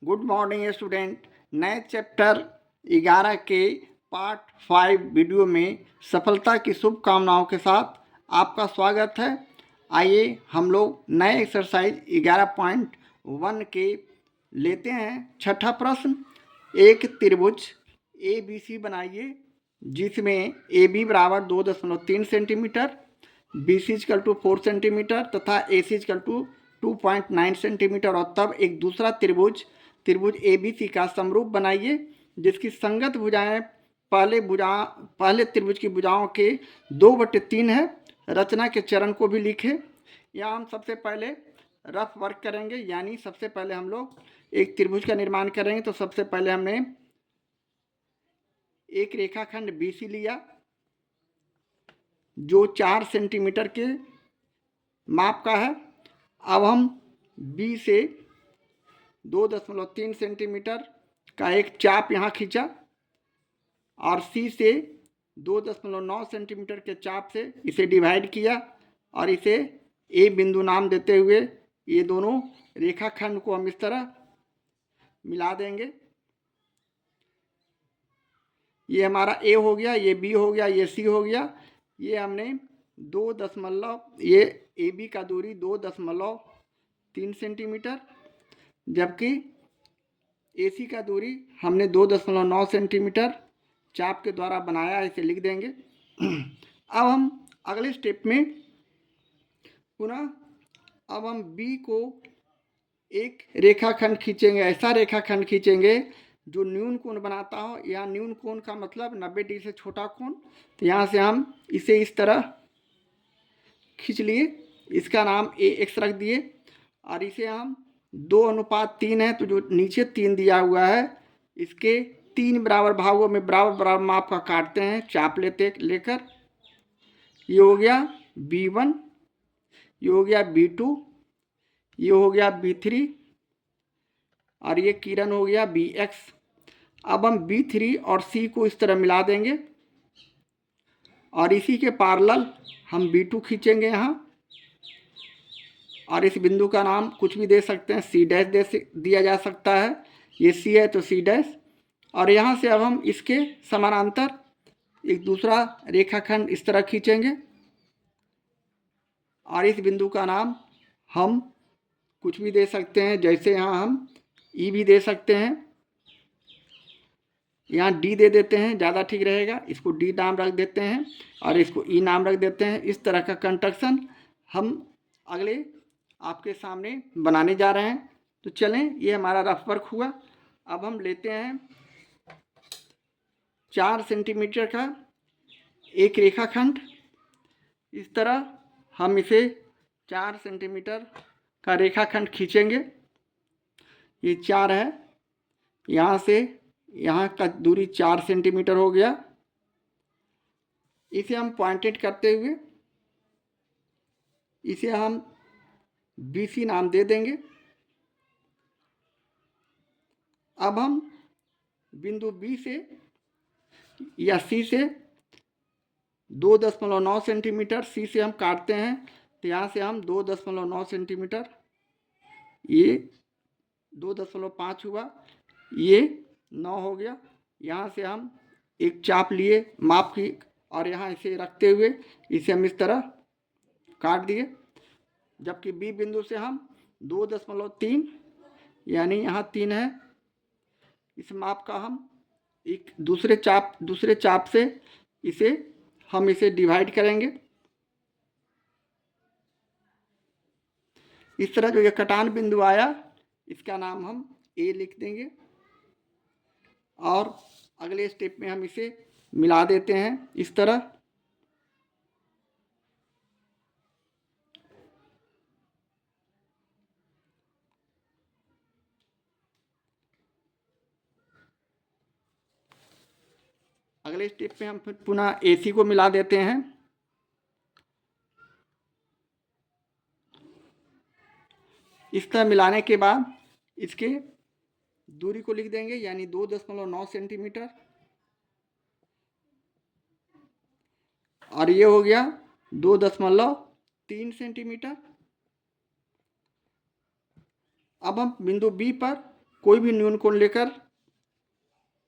Good morning student. नए chapter 11 के part 5 video में सफलता की शुभकामनाओं के साथ आपका स्वागत है। आइए हम लोग नए एक्सरसाइज 11.1 के लेते हैं। छठा प्रश्न, एक त्रिभुज ए बी सी बनाइए जिसमें ए बी बराबर 2.3 centimetre, B C equal to 4 centimetre तथा A C equal to 2.9 centimetre. और तब एक दूसरा त्रिभुज ए बी सी का समरूप बनाइए जिसकी संगत भुजाएं पहले त्रिभुज की भुजाओं के 2/3 है। रचना के चरण को भी लिखे। यहाँ हम सबसे पहले रफ वर्क करेंगे, यानी सबसे पहले हम लोग एक त्रिभुज का निर्माण करेंगे। तो सबसे पहले हमने एक रेखाखंड बी सी लिया जो 4 सेंटीमीटर के माप का है। अब हम बी से 2.3 सेंटीमीटर का एक चाप यहाँ खींचा और सी से 2.9 सेंटीमीटर के चाप से इसे डिवाइड किया और इसे ए बिंदु नाम देते हुए ये दोनों रेखाखंड को हम इस तरह मिला देंगे। ये हमारा ए हो गया, ये बी हो गया, ये सी हो गया। ये हमने ये ए बी का दूरी 2.3 सेंटीमीटर, जबकि ए सी का दूरी हमने 2.9 सेंटीमीटर चाप के द्वारा बनाया, इसे लिख देंगे। अब हम अगले स्टेप में पुनः अब हम बी को एक रेखाखंड खींचेंगे, ऐसा रेखाखंड खींचेंगे जो न्यून कोण बनाता हो। या न्यून कोण का मतलब 90 डिग्री से छोटा कोण। तो यहाँ से हम इसे इस तरह खींच लिए, इसका नाम ए एक्स रख दिए और इसे हम 2:3 है तो जो नीचे 3 दिया हुआ है इसके 3 बराबर भागों में बराबर बराबर माप का काटते हैं चाप लेकर। ये हो गया B1, ये हो गया B2, ये हो गया B3 और ये किरण हो गया BX। अब हम B3 और C को इस तरह मिला देंगे और इसी के पैरेलल हम B2 खींचेंगे यहाँ और इस बिंदु का नाम कुछ भी दे सकते हैं, C डैश दिया जा सकता है। ये C है तो C डैश। और यहाँ से अब हम इसके समानांतर एक दूसरा रेखाखंड इस तरह खींचेंगे और इस बिंदु का नाम हम कुछ भी दे सकते हैं, जैसे यहाँ हम E भी दे सकते हैं, यहाँ D दे देते हैं, ज़्यादा ठीक रहेगा। इसको D नाम रख देते हैं और इसको E नाम रख देते हैं। इस तरह का कंस्ट्रक्शन हम अगले आपके सामने बनाने जा रहे हैं। तो चलें, ये हमारा रफ वर्क हुआ। अब हम लेते हैं 4 सेंटीमीटर का एक रेखाखंड। इस तरह हम इसे 4 सेंटीमीटर का रेखाखंड खींचेंगे। ये 4 है, यहाँ से यहाँ का दूरी 4 सेंटीमीटर हो गया। इसे हम पॉइंटेड करते हुए इसे हम BC नाम दे देंगे। अब हम बिंदु B से या C से 2.9 सेंटीमीटर C से हम काटते हैं। तो यहाँ से हम 2.9 सेंटीमीटर, ये 2.5 हुआ, ये 9 हो गया। यहाँ से हम एक चाप लिए माप की और यहाँ इसे रखते हुए इसे हम इस तरह काट दिए। जबकि B बिंदु से हम 2.3 यानी यहाँ 3 है, इस माप का हम एक दूसरे चाप से इसे डिवाइड करेंगे। इस तरह जो ये कटान बिंदु आया इसका नाम हम A लिख देंगे और अगले स्टेप में हम इसे मिला देते हैं इस तरह। अगले स्टेप में हम फिर पुनः AC को मिला देते हैं। इस तरह मिलाने के बाद इसके दूरी को लिख देंगे, यानी 2.9 सेंटीमीटर और ये हो गया 2.3 सेंटीमीटर। अब हम बिंदु B पर कोई भी न्यून कोण लेकर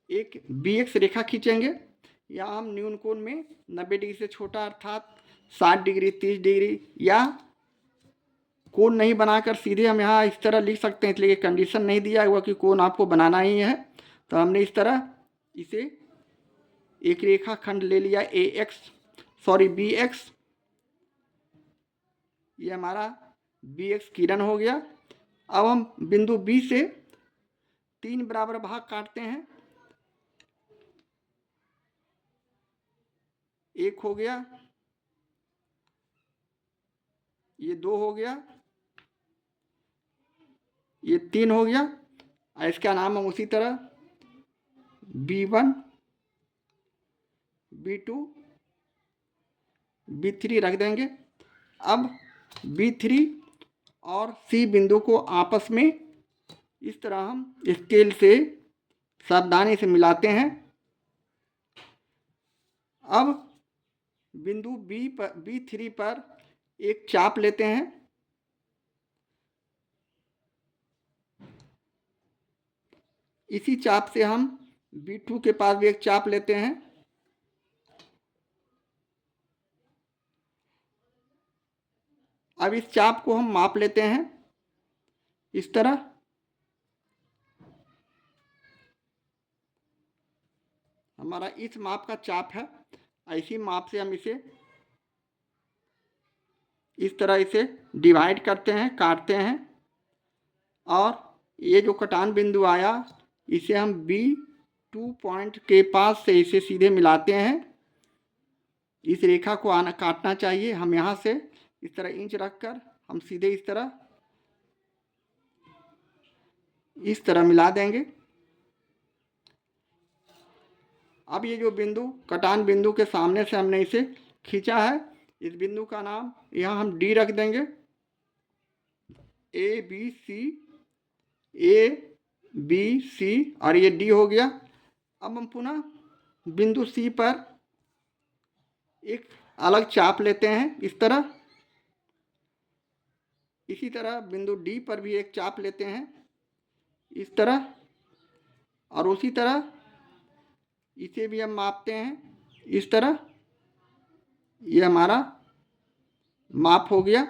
एक BX रेखा खींचेंगे। या हम न्यून कोण में 90 डिग्री से छोटा अर्थात 60 डिग्री, 30 डिग्री, या कोण नहीं बनाकर सीधे हम यहाँ इस तरह लिख सकते हैं, इसलिए कंडीशन नहीं दिया हुआ कि कोण आपको बनाना ही है। तो हमने इस तरह इसे एक रेखा खंड ले लिया BX, ये हमारा BX किरण हो गया। अब हम बिंदु B से 3 बराबर भाग काटते हैं। एक हो गया, ये 2 हो गया, ये 3 हो गया। इसका नाम हम उसी तरह B1, B2, B3 रख देंगे। अब B3 और C बिंदु को आपस में इस तरह हम स्केल से सावधानी से मिलाते हैं। अब बिंदु B3 पर एक चाप लेते हैं। इसी चाप से हम B2 के पास भी एक चाप लेते हैं। अब इस चाप को हम माप लेते हैं इस तरह। हमारा इस माप का चाप है। ऐसी माप से हम इसे इस तरह इसे डिवाइड करते हैं, काटते हैं। और ये जो कटान बिंदु आया इसे हम B2 पॉइंट के पास से इसे सीधे मिलाते हैं। इस रेखा को काटना चाहिए। हम यहाँ से इस तरह इंच रखकर हम सीधे इस तरह मिला देंगे। अब ये जो बिंदु कटान बिंदु के सामने से हमने इसे खींचा है, इस बिंदु का नाम यहाँ हम D रख देंगे। ABC और ये D हो गया। अब हम पुनः बिंदु C पर एक अलग चाप लेते हैं इस तरह। इसी तरह बिंदु D पर भी एक चाप लेते हैं इस तरह। और उसी तरह इसे भी हम मापते हैं इस तरह। ये हमारा माप हो गया।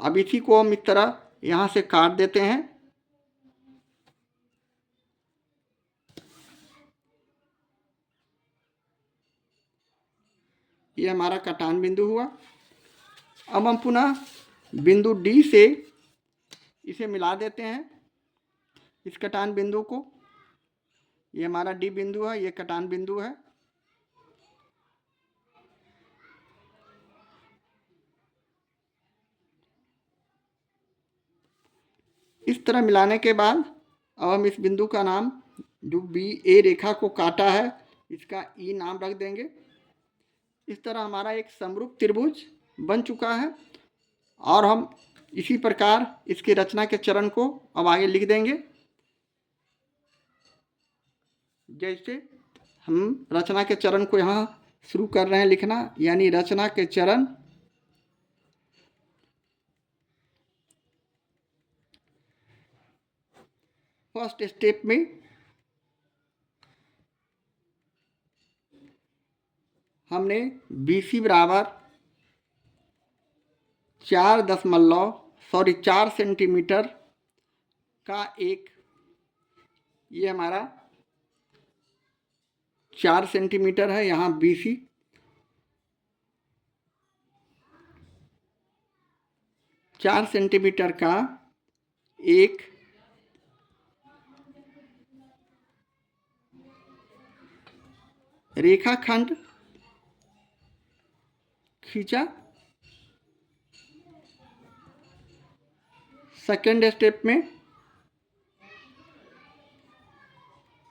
अब इसी को हम इस तरह यहाँ से काट देते हैं। ये हमारा कटान बिंदु हुआ। अब हम पुनः बिंदु D से इसे मिला देते हैं इस कटान बिंदु को। ये हमारा D बिंदु है, ये कटान बिंदु है। इस तरह मिलाने के बाद अब हम इस बिंदु का नाम जो BA रेखा को काटा है इसका E नाम रख देंगे। इस तरह हमारा एक समरूप त्रिभुज बन चुका है। और हम इसी प्रकार इसकी रचना के चरण को अब आगे लिख देंगे। जैसे हम रचना के चरण को यहाँ शुरू कर रहे हैं लिखना, यानी रचना के चरण। फर्स्ट स्टेप में हमने BC बराबर 4 सेंटीमीटर का एक, ये हमारा 4 सेंटीमीटर है यहाँ BC। 4 सेंटीमीटर का एक रेखाखंड खींचा। सेकेंड स्टेप में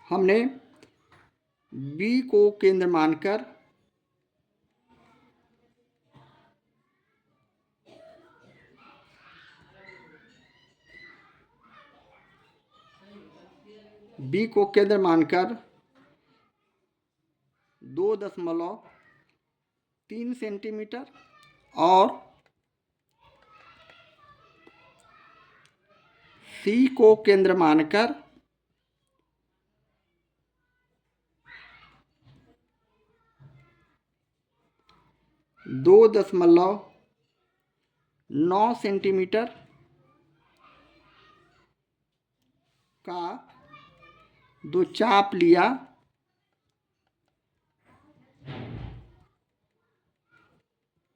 हमने B को केंद्र मानकर B को केंद्र मानकर 2.3 सेंटीमीटर और सी को केंद्र मानकर दो 0.9 सेंटीमीटर का दो चाप लिया,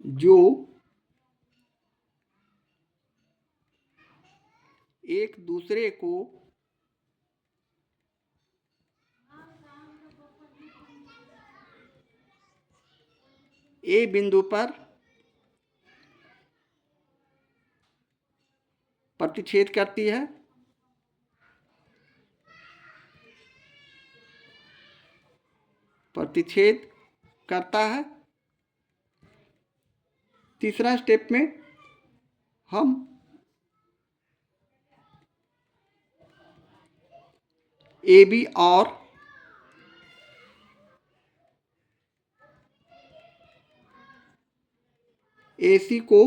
जो एक दूसरे को ए बिंदु पर प्रतिच्छेद करती है। प्रतिच्छेद करता है। तीसरा स्टेप में हम ए बी और ए सी को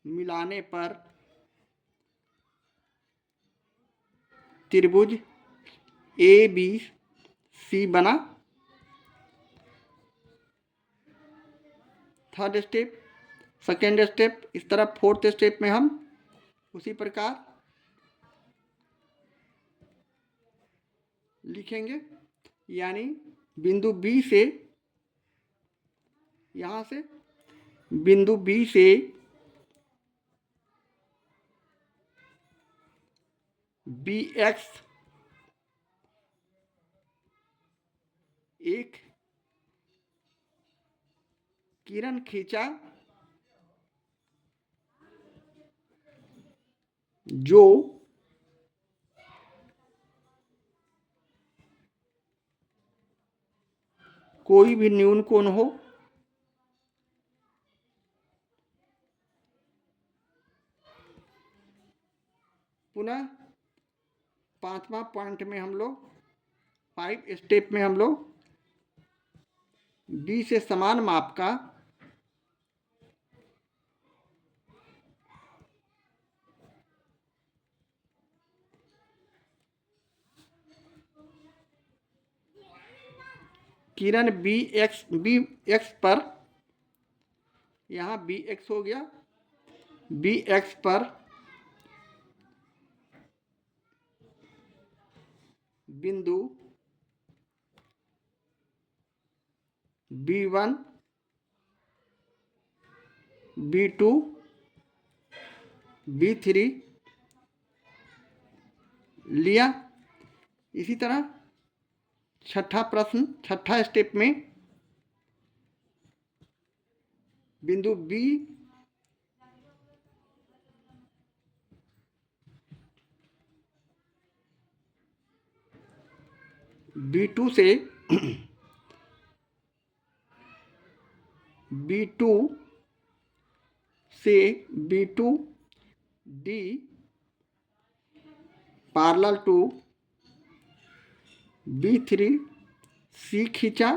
मिलाने पर त्रिभुज ए बी सी बना। थर्ड स्टेप, सेकेंड स्टेप, इस तरह फोर्थ स्टेप में हम उसी प्रकार लिखेंगे। यानी बिंदु बी से, यहाँ से बिंदु बी से बी एक्स एक किरण खींचा, जो कोई भी न्यून कोण हो, पुनः पांचवा पॉइंट में हम लोग 5 स्टेप में हम लोग बी से समान माप का किरण बी एक्स पर, यहाँ बी एक्स हो गया, बी एक्स पर बिंदु B1 B2 B3 लिया। इसी तरह छठा प्रश्न, छठा स्टेप में बिंदु B2 से B2 से B2 D parallel to B3 C खींचा,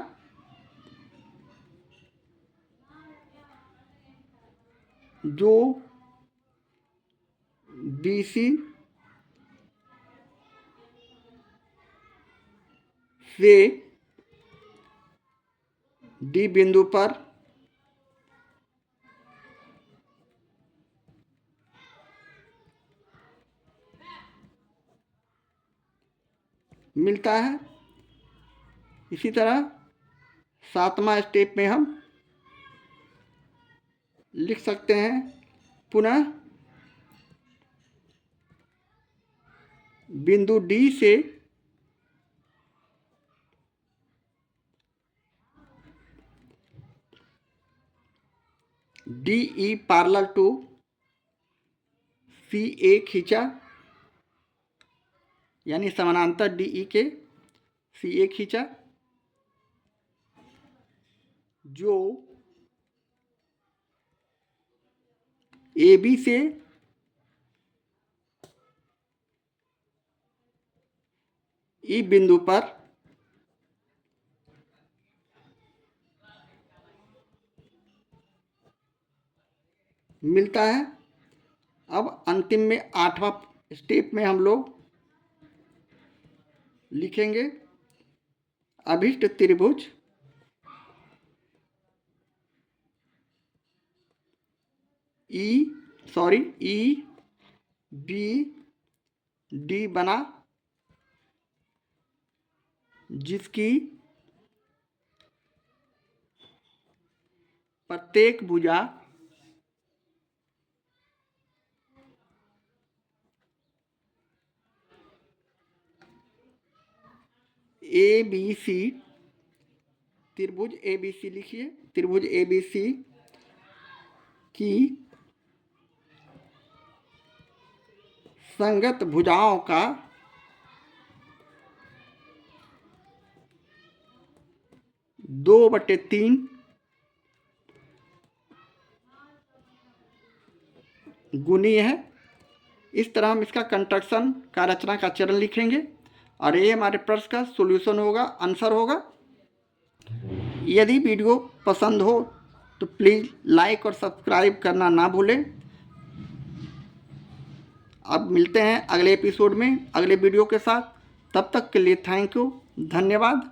जो BC से D बिंदु पर मिलता है। इसी तरह सातवां स्टेप में हम लिख सकते हैं, पुनः बिंदु D से DE पैरेलल टू CA खींचा, यानी समानांतर DE के CA खींचा, जो AB से E बिंदु पर मिलता है। अब अंतिम में 8वां स्टेप में हम लोग लिखेंगे अभिष्ट त्रिभुज ई बी डी बना, जिसकी प्रत्येक भुजा ए बी सी, त्रिभुज ए बी सी लिखिए, त्रिभुज ए बी सी की संगत भुजाओं का दो बटे तीन गुनी है। इस तरह हम इसका कंस्ट्रक्शन का रचना का चरण लिखेंगे और ये हमारे प्रश्न का सॉल्यूशन होगा, आंसर होगा। यदि वीडियो पसंद हो तो प्लीज़ लाइक और सब्सक्राइब करना ना भूलें। अब मिलते हैं अगले एपिसोड में अगले वीडियो के साथ। तब तक के लिए थैंक यू, धन्यवाद।